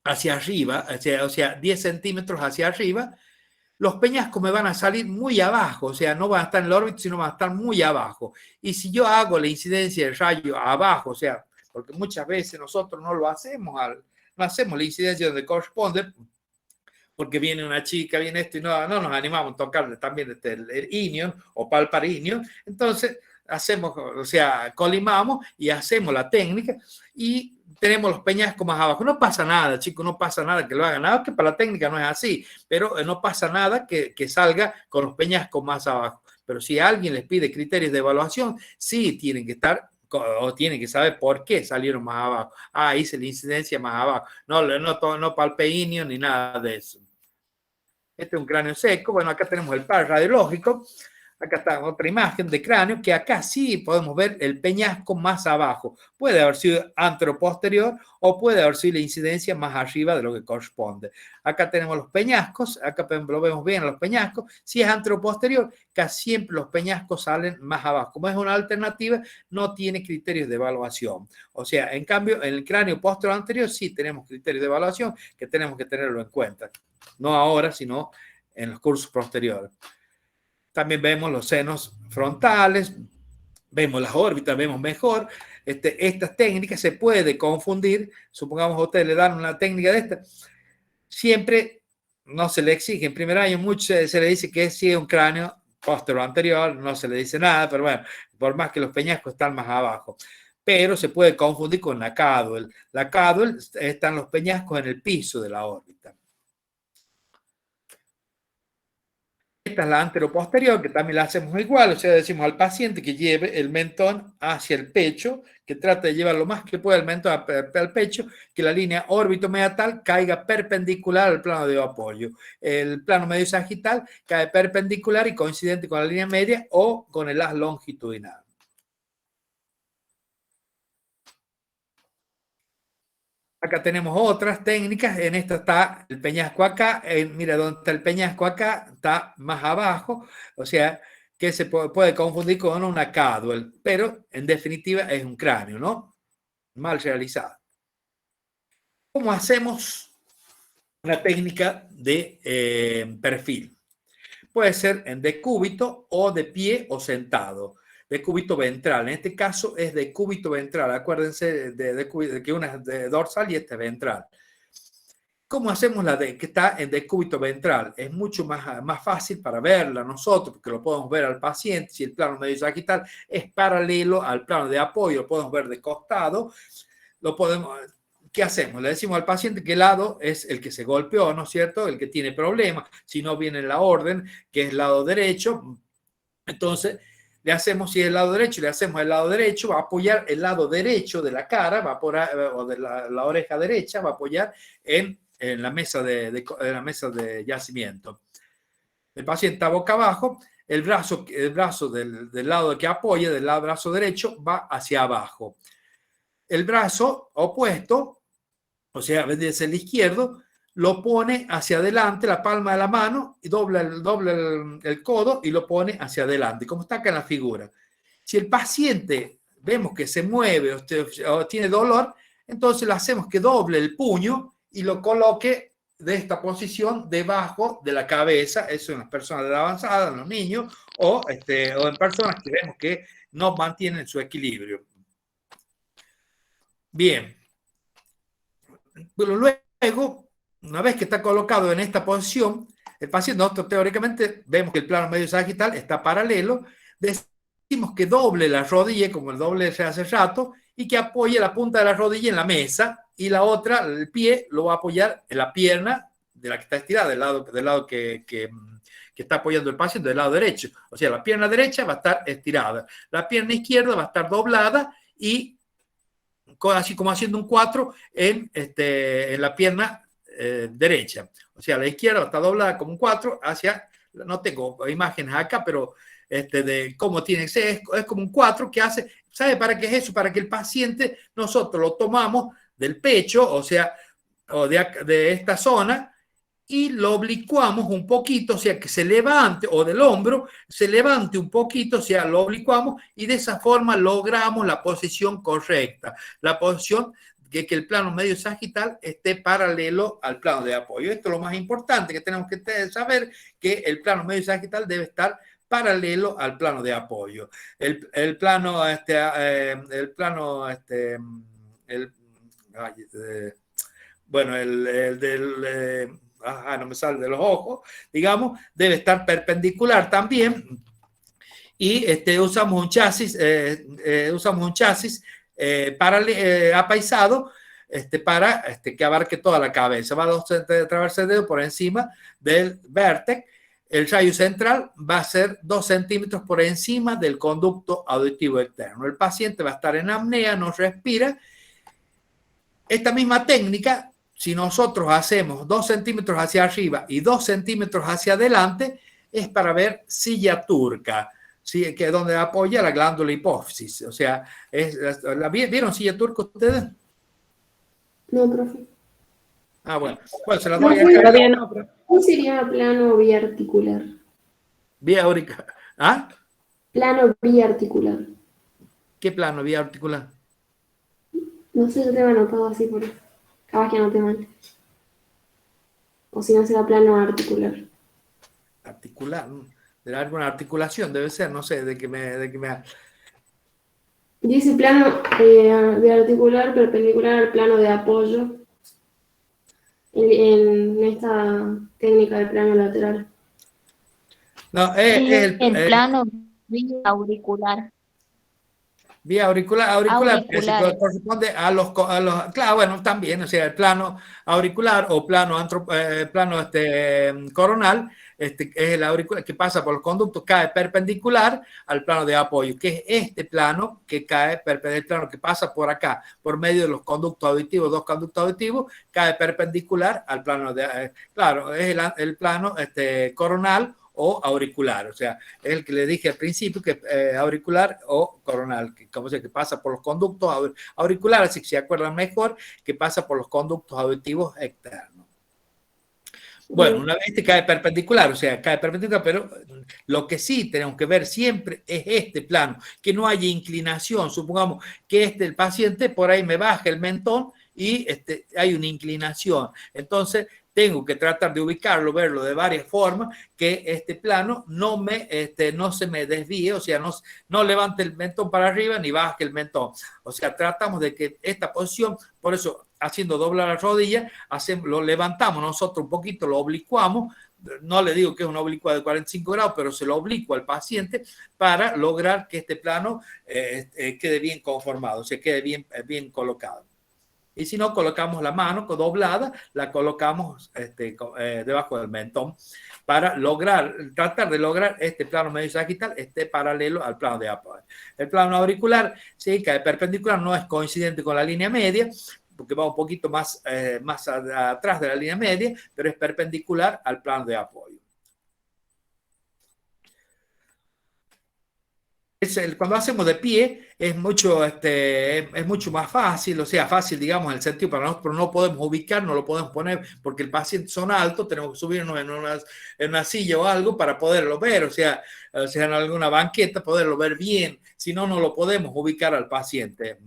hacia arriba, o sea 10 centímetros hacia arriba, los peñascos me van a salir muy abajo, o sea, no van a estar en el órbita, sino van a estar muy abajo. Y si yo hago la incidencia del rayo abajo, o sea, porque muchas veces nosotros no lo hacemos, no hacemos la incidencia donde corresponde, porque viene una chica, viene esto y no nos animamos a tocar también el inion o palpar inion. Entonces hacemos, o sea, colimamos y hacemos la técnica y tenemos los peñascos más abajo. No pasa nada, chicos, no pasa nada que lo hagan. Nada que para la técnica no es así, pero no pasa nada que salga con los peñascos más abajo. Pero si alguien les pide criterios de evaluación, sí tienen que estar o tienen que saber por qué salieron más abajo. Hice la incidencia más abajo. No palpé inion ni nada de eso. Este es un cráneo seco. Bueno, acá tenemos el par radiológico. Acá está otra imagen de cráneo que acá sí podemos ver el peñasco más abajo. Puede haber sido anteroposterior o puede haber sido la incidencia más arriba de lo que corresponde. Acá tenemos los peñascos. Acá lo vemos bien los peñascos. Si es anteroposterior, casi siempre los peñascos salen más abajo. Como es una alternativa, no tiene criterios de evaluación. O sea, en cambio, en el cráneo posterior anterior sí tenemos criterios de evaluación que tenemos que tenerlo en cuenta. No ahora, sino en los cursos posteriores. También vemos los senos frontales, vemos las órbitas, vemos mejor. Estas técnicas se puede confundir. Supongamos a ustedes le dan una técnica de esta. Siempre no se le exige. En primer año mucho se le dice que si es un cráneo posterior anterior, no se le dice nada, pero bueno, por más que los peñascos están más abajo. Pero se puede confundir con la cádula. La cádula están los peñascos en el piso de la órbita. Esta es la anteroposterior, que también la hacemos igual, o sea, decimos al paciente que lleve el mentón hacia el pecho, que trate de llevar lo más que pueda el mentón al pecho, que la línea órbito-mediatal caiga perpendicular al plano de apoyo. El plano medio sagital cae perpendicular y coincidente con la línea media o con el haz longitudinal. Acá tenemos otras técnicas. En esta está el peñasco acá. Mira, donde está el peñasco acá, está más abajo. O sea, que se puede confundir con una cádula. Pero, en definitiva, es un cráneo, ¿no? Mal realizado. ¿Cómo hacemos una técnica de perfil? Puede ser en decúbito o de pie o sentado. Decúbito ventral. En este caso es decúbito ventral. Acuérdense de que una es de dorsal y esta es ventral. ¿Cómo hacemos la D que está en decúbito ventral? Es mucho más fácil para verla nosotros, porque lo podemos ver al paciente. Si el plano medio sagital es paralelo al plano de apoyo, lo podemos ver de costado. ¿Qué hacemos? Le decimos al paciente qué lado es el que se golpeó, ¿no es cierto? El que tiene problemas. Si no viene en la orden, que es el lado derecho. Entonces, le hacemos, si es el lado derecho, le hacemos el lado derecho, va a apoyar el lado derecho de la cara, va a apoyar, o de la oreja derecha, va a apoyar en la mesa de yacimiento. El paciente está boca abajo, el brazo del lado que apoya, del lado brazo derecho, va hacia abajo. El brazo opuesto, o sea, en vez de el izquierdo, lo pone hacia adelante, la palma de la mano, y dobla el codo y lo pone hacia adelante, como está acá en la figura. Si el paciente vemos que se mueve o tiene dolor, entonces le hacemos que doble el puño y lo coloque de esta posición debajo de la cabeza. Eso en las personas de edad avanzada, en los niños, o en personas que vemos que no mantienen su equilibrio. Bien. Pero luego, una vez que está colocado en esta posición, el paciente, nosotros teóricamente vemos que el plano medio sagital está paralelo, decimos que doble la rodilla, como el doble de hace rato, y que apoye la punta de la rodilla en la mesa, y la otra, el pie, lo va a apoyar en la pierna de la que está estirada, del lado que está apoyando el paciente, del lado derecho. O sea, la pierna derecha va a estar estirada, la pierna izquierda va a estar doblada y así como haciendo un 4 en la pierna derecha. O sea, la izquierda está doblada como un 4 hacia, no tengo imágenes acá, pero de cómo tiene que ser, es como un 4 que hace, ¿sabe para qué es eso? Para que el paciente, nosotros lo tomamos del pecho, o sea, o de esta zona, y lo oblicuamos un poquito, o sea, que se levante, o del hombro, se levante un poquito, o sea, lo oblicuamos y de esa forma logramos la posición correcta, la posición que el plano medio sagital esté paralelo al plano de apoyo. Esto es lo más importante que tenemos que saber, que el plano medio sagital debe estar paralelo al plano de apoyo. Bueno, el del no me sale de los ojos, digamos, debe estar perpendicular también. Y usamos un chasis, apaisado para que abarque toda la cabeza. Va a 2 centímetros de dedo por encima del vértex. El rayo central va a ser 2 centímetros por encima del conducto auditivo externo. El paciente va a estar en apnea, no respira. Esta misma técnica, si nosotros hacemos 2 centímetros hacia arriba y 2 centímetros hacia adelante, es para ver silla turca, ¿sí? Que es donde apoya la glándula hipófisis. O sea, ¿vieron silla turca ustedes? No, profe. Ah, bueno. Bueno, se las doy a todavía no. ¿Cómo sería plano biarticular? Vía auricular. ¿Ah? Plano biarticular. ¿Qué plano vía articular? No sé, yo tengo anotado así por eso. Capaz que anoté mal. O si no será plano articular. Articular. De alguna articulación debe ser, no sé de qué me. Dice plano biarticular perpendicular al plano de apoyo en esta técnica de plano lateral. No, es el plano auricular. Vía auricular. Que corresponde a los, claro, bueno, también, o sea, el plano auricular o plano coronal, es el auricular que pasa por los conductos, cae perpendicular al plano de apoyo, que es este plano que cae, el plano que pasa por acá, por medio de los conductos auditivos, 2 conductos auditivos, cae perpendicular al plano de, claro, es el plano coronal o auricular, o sea, es el que le dije al principio, que auricular o coronal, que pasa por los conductos auriculares, si se acuerdan mejor, que pasa por los conductos auditivos externos. Bueno, una vez cae perpendicular, o sea, cae perpendicular, pero lo que sí tenemos que ver siempre es este plano, que no haya inclinación. Supongamos que el paciente por ahí me baja el mentón y hay una inclinación. Entonces, tengo que tratar de ubicarlo, verlo de varias formas, que este plano no se me desvíe, o sea, no levante el mentón para arriba ni baje el mentón. O sea, tratamos de que esta posición, por eso haciendo doblar la rodilla, lo levantamos nosotros un poquito, lo oblicuamos. No le digo que es una oblicua de 45 grados, pero se lo oblicua al paciente para lograr que este plano quede bien conformado, se quede bien colocado. Y si no, colocamos la mano doblada, la colocamos debajo del mentón para tratar de lograr este plano medio sagital esté paralelo al plano de apoyo. El plano auricular, sí, cae perpendicular, no es coincidente con la línea media, porque va un poquito más atrás de la línea media, pero es perpendicular al plano de apoyo. Cuando hacemos de pie es mucho más fácil, o sea, fácil, digamos, en el sentido para nosotros, pero no podemos ubicar, no lo podemos poner porque el paciente son altos, tenemos que subirnos en una silla o algo para poderlo ver, o sea, en alguna banqueta, poderlo ver bien, si no, no lo podemos ubicar al paciente.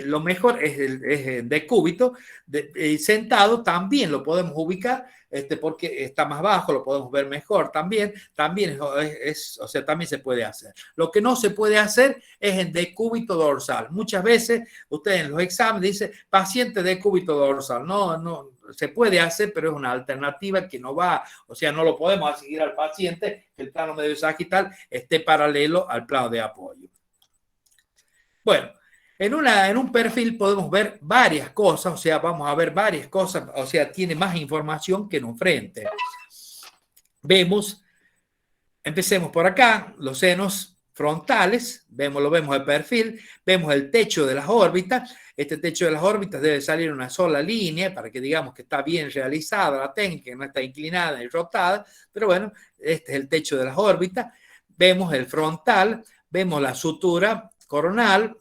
Lo mejor es el decúbito, sentado también lo podemos ubicar, porque está más bajo, lo podemos ver mejor también o sea, también se puede hacer. Lo que no se puede hacer es en decúbito dorsal. Muchas veces ustedes en los exámenes dicen paciente decúbito dorsal. No, se puede hacer, pero es una alternativa que no va, o sea, no lo podemos asignar al paciente que el plano medio sagital esté paralelo al plano de apoyo. Bueno, en un perfil podemos ver varias cosas, o sea, vamos a ver varias cosas, o sea, tiene más información que en un frente. Empecemos por acá, los senos frontales, lo vemos de perfil, vemos el techo de las órbitas. Este techo de las órbitas debe salir en una sola línea para que digamos que está bien realizada la técnica, que no está inclinada ni rotada, pero bueno, este es el techo de las órbitas. Vemos el frontal, vemos la sutura coronal.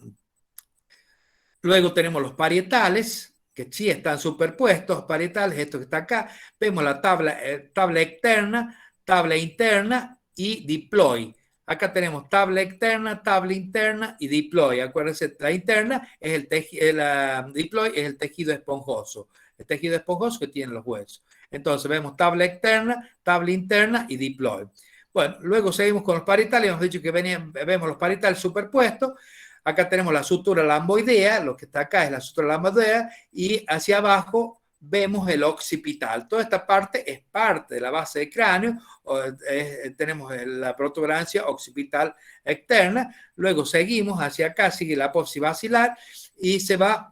Luego tenemos los parietales, que sí están superpuestos, parietales, esto que está acá. Vemos la tabla externa, tabla interna y diploide. Acá tenemos tabla externa, tabla interna y diploide. Acuérdense, la interna es el diploide es el tejido esponjoso. El tejido esponjoso que tiene los huesos. Entonces vemos tabla externa, tabla interna y diploide. Bueno, luego seguimos con los parietales. Hemos dicho que vemos los parietales superpuestos. Acá tenemos la sutura lamboidea, lo que está acá es la sutura lamboidea, y hacia abajo vemos el occipital. Toda esta parte es parte de la base del cráneo, tenemos la protuberancia occipital externa, luego seguimos hacia acá, sigue la apófisis basilar, y se va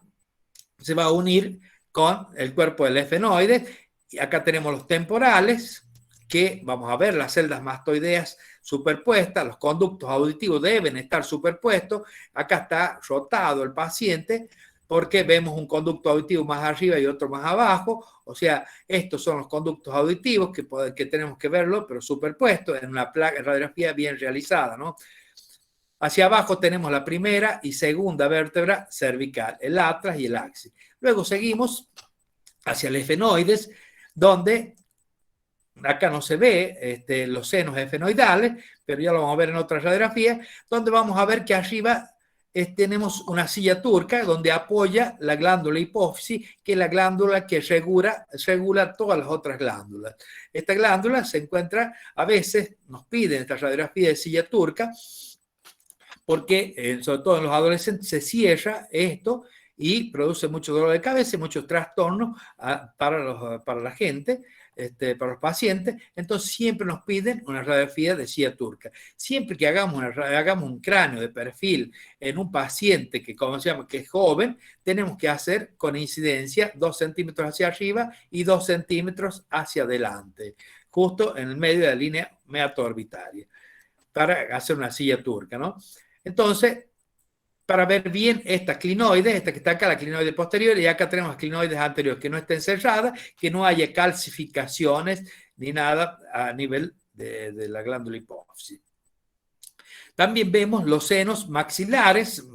a unir con el cuerpo del efenoide, y acá tenemos los temporales, que vamos a ver las celdas mastoideas superpuestas, los conductos auditivos deben estar superpuestos. Acá está rotado el paciente porque vemos un conducto auditivo más arriba y otro más abajo, o sea, estos son los conductos auditivos que tenemos que verlo, pero superpuestos en una radiografía bien realizada, ¿no? Hacia abajo tenemos la primera y segunda vértebra cervical, el atlas y el axis. Luego seguimos hacia el efenoides, donde acá no se ve los senos efenoidales, pero ya lo vamos a ver en otra radiografía, donde vamos a ver que arriba tenemos una silla turca donde apoya la glándula hipófisis, que es la glándula que regula todas las otras glándulas. Esta glándula se encuentra, a veces nos piden esta radiografía de silla turca, porque sobre todo en los adolescentes se cierra esto y produce mucho dolor de cabeza y muchos trastornos para la gente. Para los pacientes, entonces siempre nos piden una radiografía de silla turca. Siempre que hagamos un cráneo de perfil en un paciente que es joven, tenemos que hacer con incidencia 2 centímetros hacia arriba y 2 centímetros hacia adelante, justo en el medio de la línea meato-orbitaria, para hacer una silla turca, ¿no? Entonces, para ver bien esta clinoide, esta que está acá, la clinoide posterior, y acá tenemos las clinoides anteriores, que no estén cerradas, que no haya calcificaciones ni nada a nivel de la glándula hipófisis. También vemos los senos maxilares,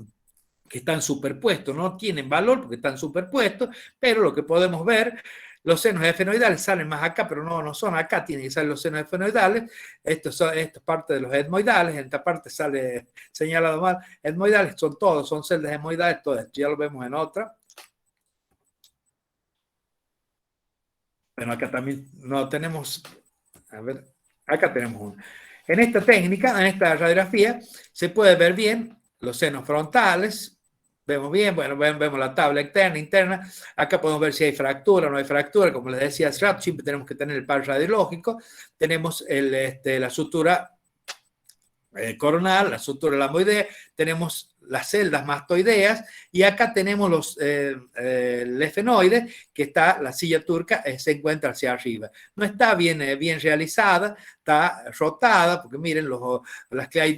que están superpuestos, no tienen valor porque están superpuestos, pero lo que podemos ver, los senos efenoidales salen más acá, pero no son acá, tienen que salir los senos efenoidales. Esto es parte de los etmoidales, en esta parte sale señalado mal. Etmoidales son celdas etmoidales, todo esto, ya lo vemos en otra. Bueno, acá también no tenemos, a ver, acá tenemos una. En esta técnica, en esta radiografía, se puede ver bien los senos frontales, Vemos bien, bueno, vemos la tabla externa, interna. Acá podemos ver si hay fractura o no hay fractura. Como les decía hace rato, siempre tenemos que tener el par radiológico. Tenemos la sutura coronal, la sutura lamoidea, tenemos las celdas mastoideas y acá tenemos el efenoide, que está, la silla turca se encuentra hacia arriba. No está bien realizada, está rotada, porque miren,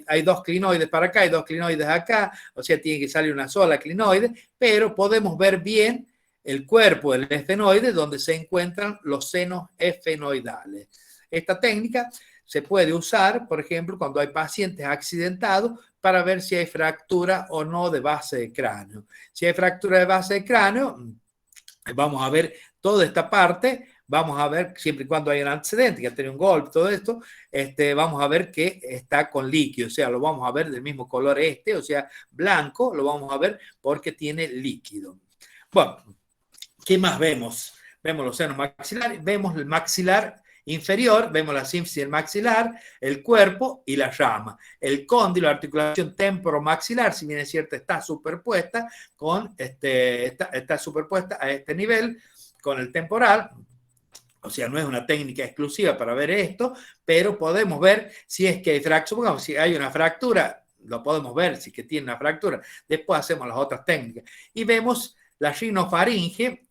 hay dos clinoides para acá y dos clinoides acá, o sea, tiene que salir una sola clinoide, pero podemos ver bien el cuerpo del efenoide donde se encuentran los senos efenoidales. Esta técnica se puede usar, por ejemplo, cuando hay pacientes accidentados para ver si hay fractura o no de base de cráneo. Si hay fractura de base de cráneo, vamos a ver toda esta parte, vamos a ver, siempre y cuando hay un antecedente, que ha tenido un golpe, todo esto, vamos a ver que está con líquido, o sea, lo vamos a ver del mismo color o sea, blanco, lo vamos a ver porque tiene líquido. Bueno, ¿qué más vemos? Vemos los senos maxilares, vemos el maxilar inferior, vemos la sínfisis del maxilar, el cuerpo y la rama. El cóndilo, la articulación temporomaxilar, si bien es cierto, está superpuesta está superpuesta a este nivel con el temporal. O sea, no es una técnica exclusiva para ver esto, pero podemos ver si es que hay fractura, si hay una fractura, lo podemos ver si es que tiene una fractura. Después hacemos las otras técnicas. Y vemos la rinofaringe,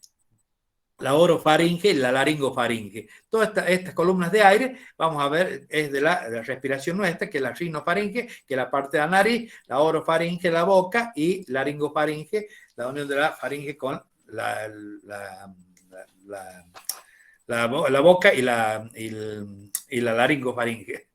la orofaringe y la laringofaringe. Todas estas columnas de aire, vamos a ver, es de la respiración nuestra, que es la rinofaringe, que es la parte de la nariz, la orofaringe, la boca, y laringofaringe, la unión de la faringe con la boca y la laringofaringe.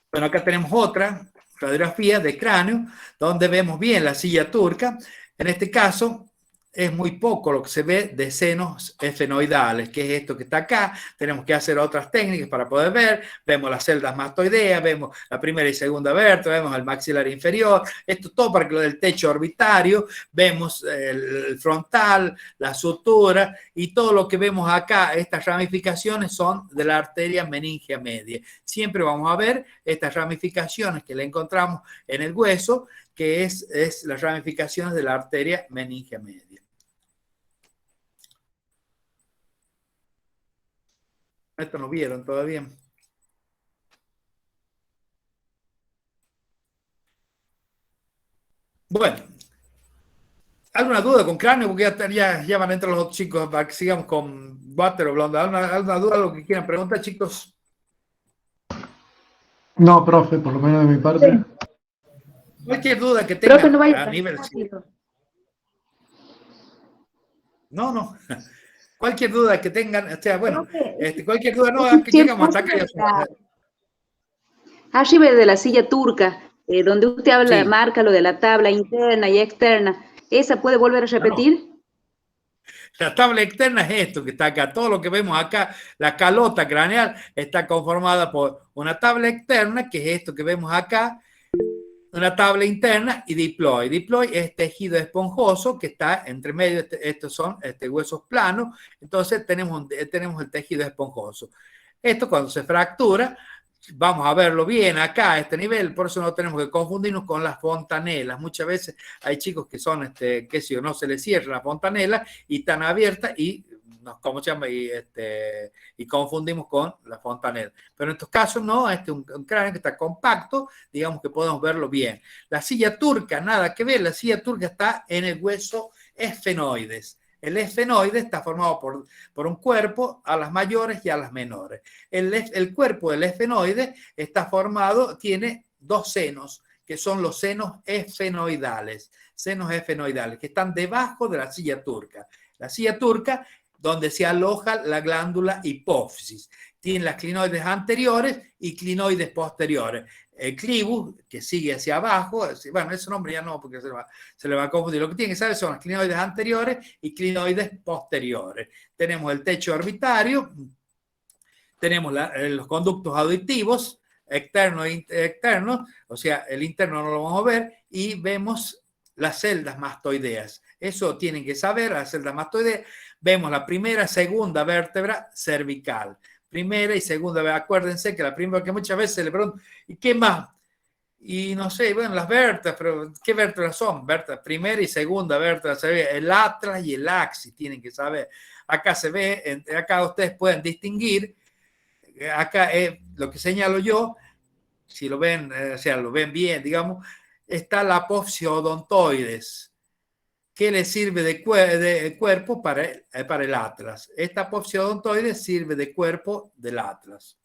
Bueno, acá tenemos otra radiografía de cráneo, donde vemos bien la silla turca. En este caso, es muy poco lo que se ve de senos efenoidales, que es esto que está acá. Tenemos que hacer otras técnicas para poder ver. Vemos las celdas mastoideas, vemos la primera y segunda vértebra, vemos el maxilar inferior. Esto todo para que lo del techo orbitario. Vemos el frontal, la sutura y todo lo que vemos acá. Estas ramificaciones son de la arteria meningea media. Siempre vamos a ver estas ramificaciones que le encontramos en el hueso, que es las ramificaciones de la arteria meningea media. Esto no vieron todavía. Bueno, ¿alguna duda con cráneo? Porque ya van a entrar los otros chicos para que sigamos con Water o Blonda. ¿Alguna duda, algo que quieran preguntar, chicos? No, profe, por lo menos de mi parte. Sí. Cualquier duda que tengan Profe, no vaya a nivel... No. Cualquier duda que tengan, o sea, bueno, cualquier duda nueva que llegamos hasta acá. Arriba de la silla turca, donde usted habla, Sí. marca lo de la tabla interna y externa, ¿esa puede volver a repetir? No. La tabla externa es esto que está acá. Todo lo que vemos acá, la calota craneal, está conformada por una tabla externa, que es esto que vemos acá, una tabla interna y diploide. Diploide es tejido esponjoso que está entre medio, estos son huesos planos, entonces tenemos el tejido esponjoso. Esto cuando se fractura, vamos a verlo bien acá a este nivel, por eso no tenemos que confundirnos con las fontanelas. Muchas veces hay chicos que son, qué sé yo, no se les cierra la fontanela y están abiertas y ¿cómo se llama? Y confundimos con la fontanela. Pero en estos casos no, es un cráneo que está compacto, digamos que podemos verlo bien. La silla turca, nada que ver, la silla turca está en el hueso esfenoides. El esfenoide está formado por un cuerpo a las mayores y a las menores. El cuerpo del esfenoide está formado, tiene dos senos, que son los senos esfenoidales, que están debajo de la silla turca. La silla turca, donde se aloja la glándula hipófisis. Tiene las clinoides anteriores y clinoides posteriores. El clivus, que sigue hacia abajo, bueno, ese nombre ya no, porque se le va a confundir. Lo que tiene que saber son las clinoides anteriores y clinoides posteriores. Tenemos el techo orbitario, tenemos los conductos auditivos, externo e externo, o sea, el interno no lo vamos a ver, y vemos las celdas mastoideas. Eso tienen que saber, las celdas mastoideas. Vemos la primera, segunda vértebra cervical. Primera y segunda, acuérdense que la primera, que muchas veces se le preguntan, ¿y qué más? Y no sé, bueno, las vértebras, pero ¿qué vértebras son? Vértebras, primera y segunda vértebra, se ve el atlas y el axis, tienen que saber. Acá se ve, acá ustedes pueden distinguir, acá lo que señalo yo, si lo ven, o sea, lo ven bien, digamos, está la apófisis odontoides, que le sirve de cuerpo para el atlas. Esta apófisis odontoides sirve de cuerpo del atlas.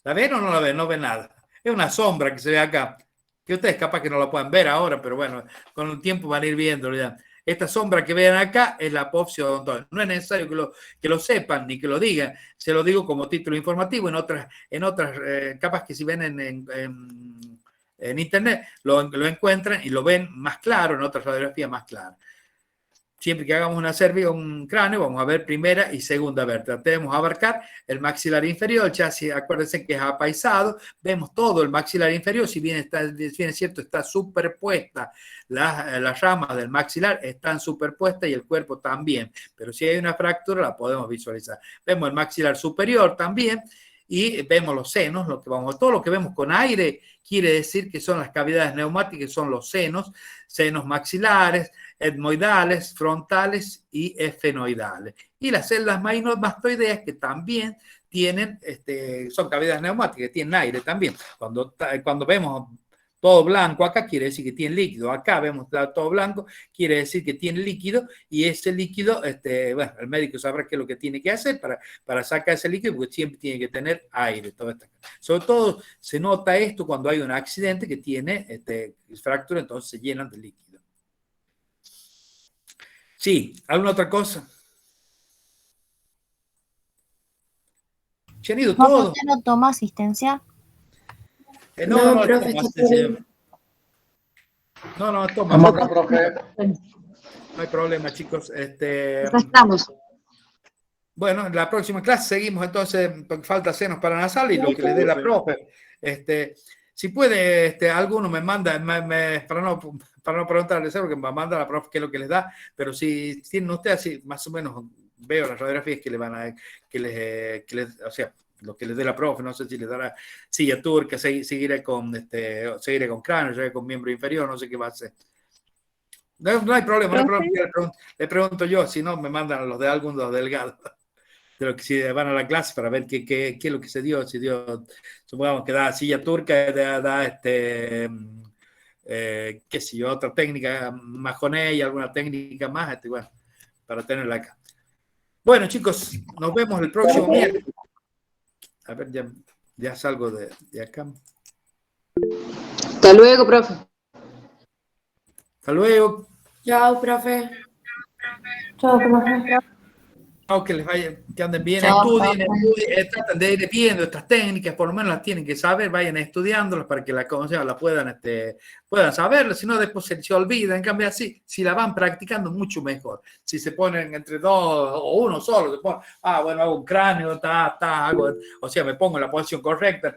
¿La ven o no la ven? No ven nada. Es una sombra que se ve acá, que ustedes capaz que no la pueden ver ahora, pero bueno, con el tiempo van a ir viendo ya. Esta sombra que ven acá es la apófisis odontoides. No es necesario que lo sepan ni que lo digan. Se lo digo como título informativo. En otras capaz que si ven en internet lo encuentran y lo ven más claro, en otras radiografías más claras. Siempre que hagamos una cerviz, un cráneo, vamos a ver primera y segunda vértebra. Debemos abarcar el maxilar inferior, el chasis, acuérdense que es apaisado, vemos todo el maxilar inferior, si bien es cierto, está superpuesta, las ramas del maxilar están superpuestas y el cuerpo también, pero si hay una fractura la podemos visualizar. Vemos el maxilar superior también y vemos los senos, todo lo que vemos con aire quiere decir que son las cavidades neumáticas, son los senos maxilares, etmoidales, frontales y esfenoidales. Y las células mastoideas que también tienen, son cavidades neumáticas, tienen aire también. Cuando vemos todo blanco acá, quiere decir que tiene líquido. Acá vemos todo blanco, quiere decir que tiene líquido, y ese líquido, bueno, el médico sabrá qué es lo que tiene que hacer para sacar ese líquido, porque siempre tiene que tener aire. Sobre todo se nota esto cuando hay un accidente que tiene fractura, entonces se llenan de líquido. Sí, ¿alguna otra cosa? ¿Se han ido todos? ¿Usted no toma asistencia? No, profe, no, toma. Vamos acá, profe. No hay problema, chicos. Acá estamos. Bueno, en la próxima clase seguimos entonces, porque falta senos paranasales y lo que les dé la profe. Si puede, alguno me manda, para no preguntarles, porque me manda la profe qué es lo que les da, pero si tienen ustedes así, más o menos veo las radiografías que le van a, o sea, lo que les dé la profe, no sé si les dará silla turca, seguiré con cráneo, seguiré con miembro inferior, no sé qué va a hacer. No hay problema, no hay problema. Le pregunto yo, si no, me mandan los de algunos delgados. De lo que si van a la clase para ver qué es lo que se dio, si dio, supongamos que da silla turca, da qué sé yo, otra técnica, majoné y alguna técnica más, bueno, para tenerla acá. Bueno, chicos, nos vemos el próximo miércoles. A ver, ya salgo de acá. Hasta luego, profe. Hasta luego. Chao, profe. Chao, profe. Que les vaya, que anden bien, Chao, estudien, traten de ir viendo estas técnicas, por lo menos las tienen que saber, vayan estudiándolas para que la puedan saberlas, si no después se olvidan. En cambio así, si la van practicando, mucho mejor. Si se ponen entre dos o uno solo, se ponen, bueno, hago un cráneo, hago, o sea, me pongo en la posición correcta,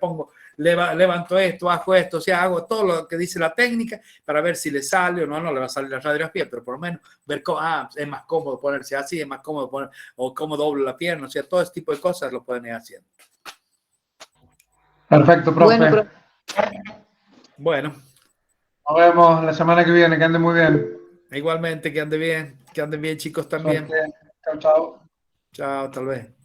levanto esto, hago esto, o sea, hago todo lo que dice la técnica para ver si le sale o no le va a salir la radiografía, pero por lo menos ver cómo, es más cómodo ponerse así, es más cómodo poner, o cómo doblo la pierna, o sea, todo ese tipo de cosas lo pueden ir haciendo. Perfecto, profe. Bueno, profe. Bueno. Nos vemos la semana que viene, que ande muy bien. Igualmente, que anden bien chicos también. Chao, chao. Chao, tal vez.